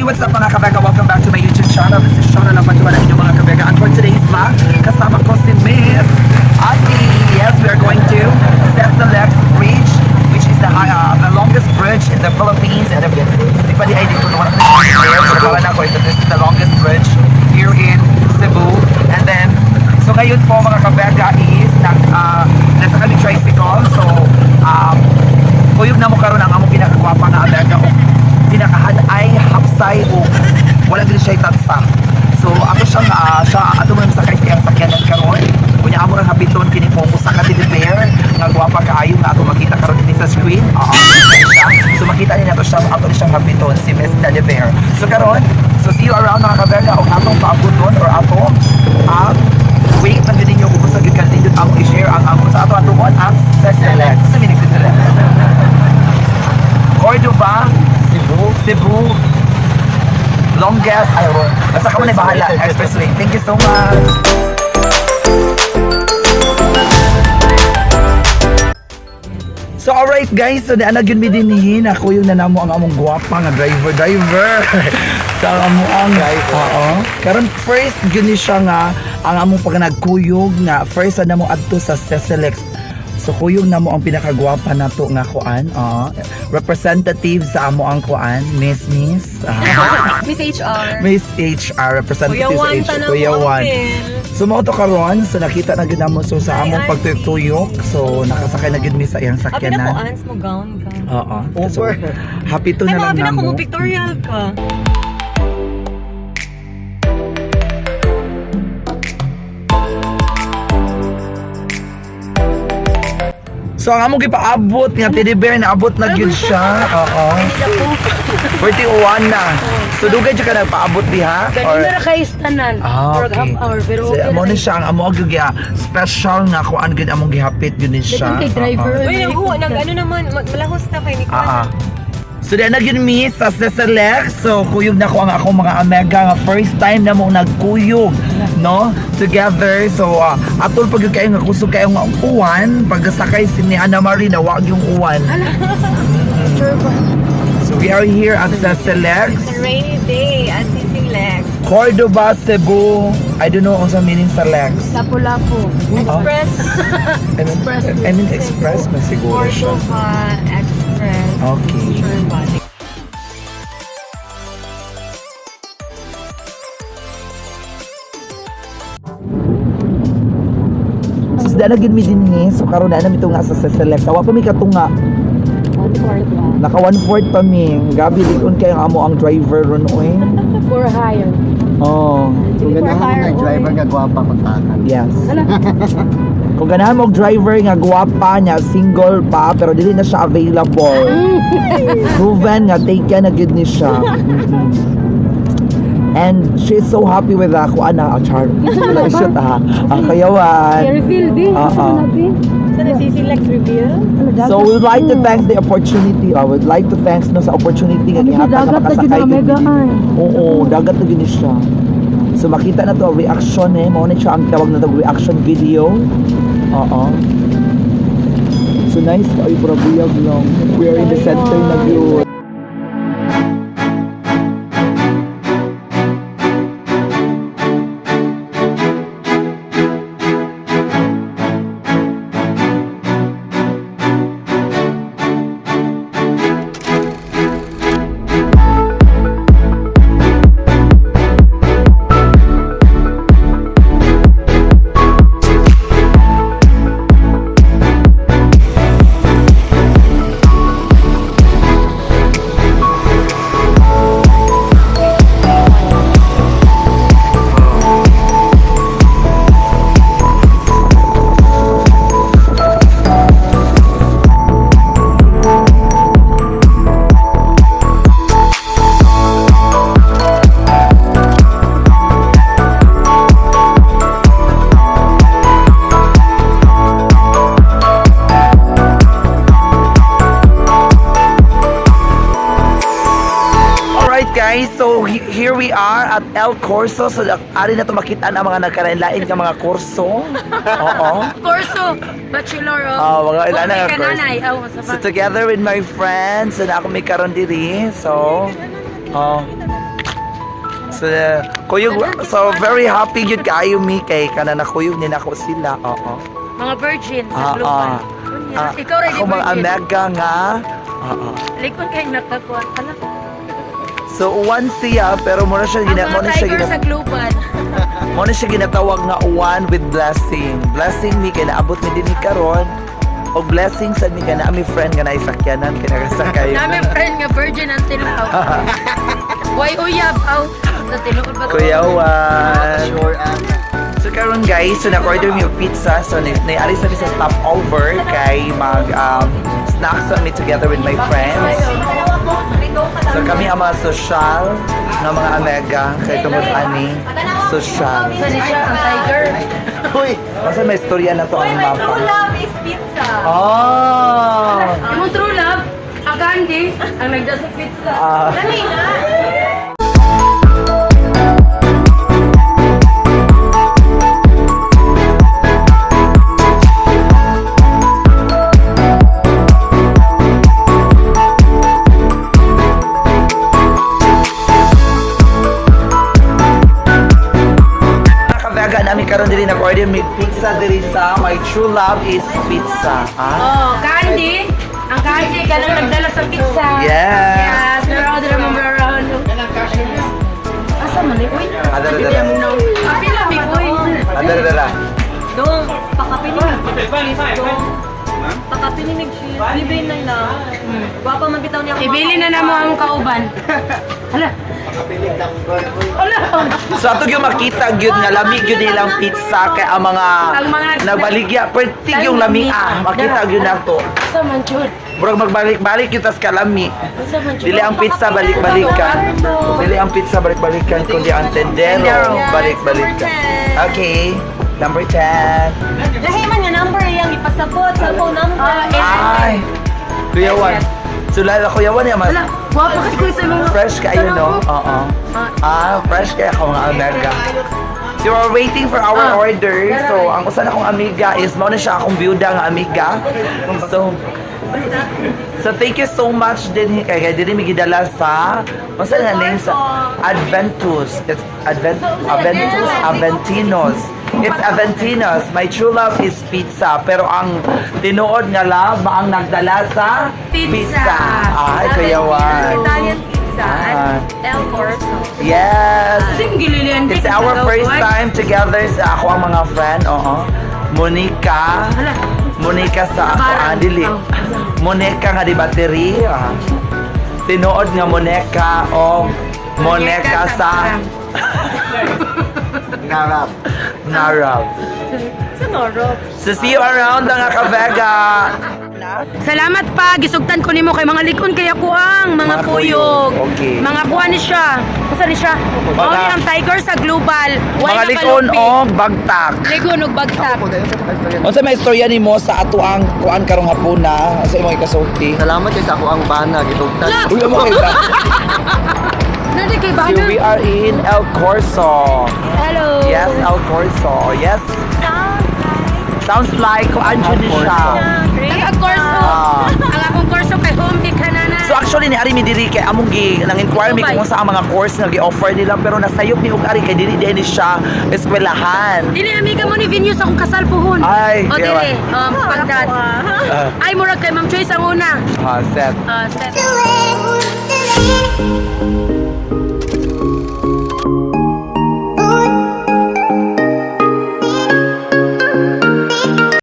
what's up mga kabega? Welcome back to my YouTube channel. This is Shona Lapaduan ang inyong mga kabega. And for today's vlog, kasama ko si Miss Ati. Yes, we are going to CCLEX Bridge, which is the longest bridge in the Philippines. And di pa di ay dito naman this is the longest bridge here in Cebu. And then, so ngayon po mga kabega is nasa kami tricycle. So, kuyog na mo karon ang among pinakagwapa na abega o pinakahan ay hapsay o wala din siya itansa. So ako siyang ato mo sakay sa sakyanan karon. Kunya amo ra habiton kini po usa ka deliver nga gwapa kaayo nga ato makita karon din sa screen. So makita ni nato siya ato ni siyang habiton si Miss Deliver. So karon, so see you around mga kabega og atong paabuton or atong wait man din niyo kung sa gikan din ang i-share ang sa ato ato ang CCLEX. Sa minig CCLEX. Cordova, Cebu, longest, basta ka mo na bahala, expressway. Thank you so much. So alright guys, so naanag yun mi dinhin. Ako yung nanamo ang among guwapa nga driver. Sa amo ang karon first yun siya nga ang among pag nagkuyog nga first na mo adto sa CCLEX. So kuyog na mo ang pinakagwapa nato nga kuan, representative sa amo ang kuan, Miss HR. Miss HR representative sa HR. Kuya Juan. So mo to karon, so nakita na gid namo so sa among pagtuyok. So nakasakay na gid mi sa iyang sakyanan. Abi na ko ans mo gown ka. So, happy to na lang namo. Ay, mo pictorial ka. So ang among gipaabot nga teddy bear naabot na gyud siya. 41 na. So dugay siya ka nagpaabot diha or na kay tanan for half hour pero okay. Amo ni siya ang amo gyud special nga kuan gyud among gihapit gyud ni siya. Kay driver. Uy, nag ano naman malahos na kay ni kuan. So di na gyud mi sa CCLEX. So kuyog na ko ang akong mga ameygah nga first time na mo nagkuyog, no? Together. So atol pag kayo nga kusog kayo nga uwan, pagkasakay si ni Ana Marie na wag yung uwan. So we are here at CCLEX. It's a rainy day at CCLEX. Cordova, Cebu. I don't know also meaning sa Lex. Lapu-Lapu. Express. I mean express man siguro siya. Cordova Express. Okay. So dalagin mi dinhi. So karon na nami nga sa CCLEX. Awa pa mi katunga. 1/4 Naka 1/4 pa mi. Gabi likon kay ang amo ang driver ron oy. For hire. Kung ganahan mo driver nga gwapa kontakan. Yes. Kung ganahan mo driver nga gwapa nya single pa pero dili na siya available. Proven nga taken na good ni siya. And she's so happy with ako ana char. Shoot kayawan. Reveal din. Sa CCLEX reveal. So we would like to thanks the opportunity. I would like to thanks no sa opportunity nga gihatag nga makasakay gid. Oo, dagat na gid siya. So makita na to reaction mo na siya ang tawag na reaction video. So nice ay probuyag lang. We are in the center na gyud. Guys, so here we are at El Corso. So ari na to makita ang mga nagkalain-lain ka mga kurso. Corso, bachelor mga ilan na kurso. So together with my friends, so na ako may karon diri. So So, kuyog, so very happy yun kayo mi kay kana na kuyog ni nako sila. Oo. Mga virgin sa global. Ikaw rin Ako mga ameygah nga. Oo. Likod kayo nakakuha. Ala. So uwan siya pero muna siya Ang mga tiger sa global. muna siya ginatawag nga uwan with blessing. Blessing mi kay naabot mi dinhi karon. O blessing sa mi kana ami friend nga naisakyanan kay nagasakay. Namin friend nga virgin ang tinuod. Why uyab aw sa tinuod ba? Kuyawan. Sure, So karon guys, so na-order mi og pizza. So naiari sa mi sa stopover kay mag snacks sa mi together with my friends. So kami ang mga social nga mga ameygah kay tungod ani social. Sa siya ang tiger. Uy, kasi may istorya na to ang mapa. love is pizza. Oh! Yung true love, ang Gandhi, ang nagdasa pizza. Dali na. Namin karon diri nag-order mi pizza diri sa My True Love is Pizza. Oh, Gandhi, ang Gandhi ka nang nagdala sa pizza. Yes. Yes, remember around. Asa man ni uy? Adara. Apila mi uy. Adara. Dong, pakapinig. Dong. Pakapinig cheese. Libre na lang. Guwapa man bitaw niya. Ibili na namo ang kauban. Hala. So ato gyud makita gyud nga lami gyud nilang pizza kay ang mga nagbaligya perti yung lami makita gyud nato. Asa man jud? Murag magbalik-balik kita sa kalami. Asa man jud? Dili ang pizza balik-balikan. Dili ang pizza balik-balikan kundi ang tendero balik-balikan. Okay, number 10. Lahi man nga number yang ipasabot sa phone number. Ay, kuyawan. So lala kuyawan ya mas Guwapa ka ko sa mga fresh kayo no? Oo. Fresh kaya ako mga ameygah. So we're waiting for our order. So ang usa na akong ameygah is mao na siya akong byuda nga ameygah. So thank you so much din kay dili mi gidala sa unsa nga name sa Adventus. It's Aventinos. It's Aventinos. My True Love is Pizza. Pero ang tinuod nga love ang nagdala sa pizza. Ay, kuyawan. Italian pizza at El Corso. Yes. It's our first time together sa ako ang mga friend. Oo. Monica sa ako. Dili. Monica nga di battery. Tinuod nga Monica o Monica sa Narap. Sa Norop. So see you around mga kabega. Salamat pa, gisugtan ko nimo kay mga likon kay ako ang mga Mga kuyog. kuyog. Okay. Mga kuha ni siya. Kusa ni siya? Mao ni ang tiger sa global. Mga likon o bagtak. Likon og bagtak. Unsa may istorya nimo sa ato ang kuan karong hapuna sa imong ikasulti? Salamat kay sa ako ang bana gitugtan. Uy, mo kay ba? Nadi kay So Banner. we are in El Corso. Hello. Yes, El Corso. Yes. Sounds like kuan jud ni siya. Ang korso. Ang akong korso kay home kanana. So actually ni ari mi diri kay among nang inquire mi kung sa mga course nga gi-offer nila pero nasayop ni og ari kay diri ni siya eskwelahan. Dili amiga mo ni venue sa akong kasal puhon. Ay, O kaya dili, pagdat. Ay murag kay Ma'am Choice ang una. Set. Set.